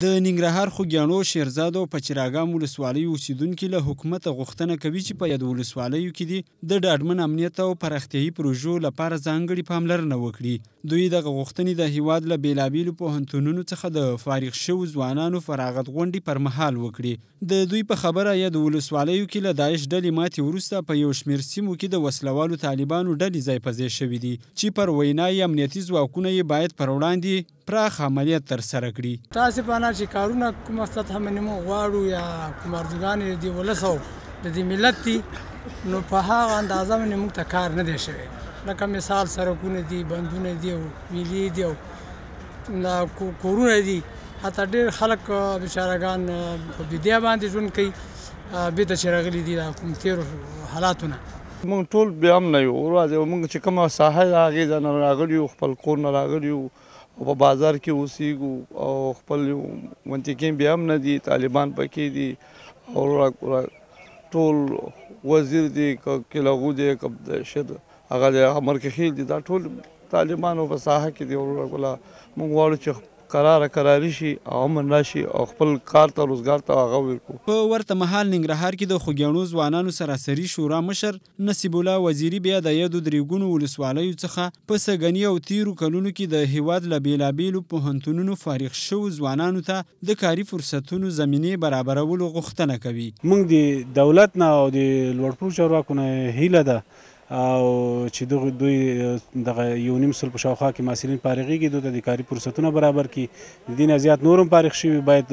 د ننګرهار خوږیاڼو شیرزاد او پچراګام ولسوالیو اوسیدونکي له حکومته غوښتنه کوي چې په یاد ولسوالیو کې د ډاډمن امنیت او پراختیایي پروژو لپاره ځانګړې پاملرنه وکړي. دوی دغه غوښتنې د هیواد له بېلابېلو پوهنتونونو څخه د فارغ شوو ځوانانو فراغت غونډې پر مهال وکړي. د دوی په خبره یاد ولسوالیو کې له داعش ډلې ماتې وروسته په یو شمېر سیمو کې د وسلوالو طالبانو ډلې ځای په ځای شوي دي چې پر وینا یې امنیتي ځواکونه یې باید پر وړاندې پراخ عملیات ترسره کړي. تاسې په انا چې کارونه کومه سطحه باندې موږ غواړو یا کوم ارزوګانې د ولس او د دې ملت دي نو په هغه اندازه باندې موږ ته کار نه دی شوی. لکه مثال سړکونه دي، بندونه دي او ویلې دي او کورونه دي. حتی ډېر خلک بیچارهګان په بیدیا باندې ژوند کوي بېرته چې راغلي دي د کوم تېرو حالاتو نه. موږ ټول بې امنه یو. موږ چې کومه ساحه ده هغې ځای نه راغلي یو، خپل کور نه راغلي یو او په بازار کې اوسېږو او خپل منطقې بې امنه دي، طالبان پکې دي او ټول وزیر دی که کلاغو دی که هغه دی مرکخیل دي، دا ټول طالبانو په ساحه کې دي. موږ غواړو چې کراري شي او امن راشي او خپل کار ته روزګار ته هغه ورکړو. په ورته مهال ننګرهار کې د خوږیاڼو ځوانانو سراسري شورا مشر نصیب الله وزیري بیا د یادو درېګونو ولسوالیو څخه په سږني او تیرو کلونو کې د هیواد له بېلابېلو پوهنتونونو فارغ شوو ځوانانو ته د کاري فرصتونو زمینې برابرولو غوښتنه کوي. موږ د دولت نه او د لوړپوړو چارواکو نه هیله ده او چې دوی دغه 1.5 سل په شاوخوا کې محصلین فارغېږي، دوی ته د کاري فرصتونه برابر کړي. د دې نه زیات نور هم فارغ شوي باید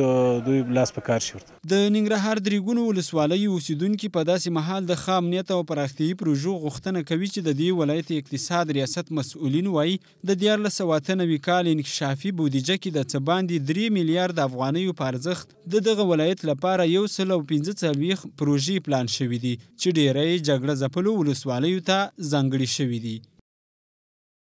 دوی لاس په کار شي. د ننګرهار درېګونو ولسوالیو اوسیدونکي په داسې مهال د ښه امنیت او پراختیایي پروژو غوښتنه کوي چې د دې ولایت اقتصاد ریاست مسؤلین وایي د 1498 کال انکشافي بودیجه کې د څه باندې 3 میلیارد افغانیو په ارزښت د دغه ولایت لپاره 145 پروژې پلان شوي دي چې ډېری جګړه ځپلو ولسوالیو ته ځانګړي شوي دي.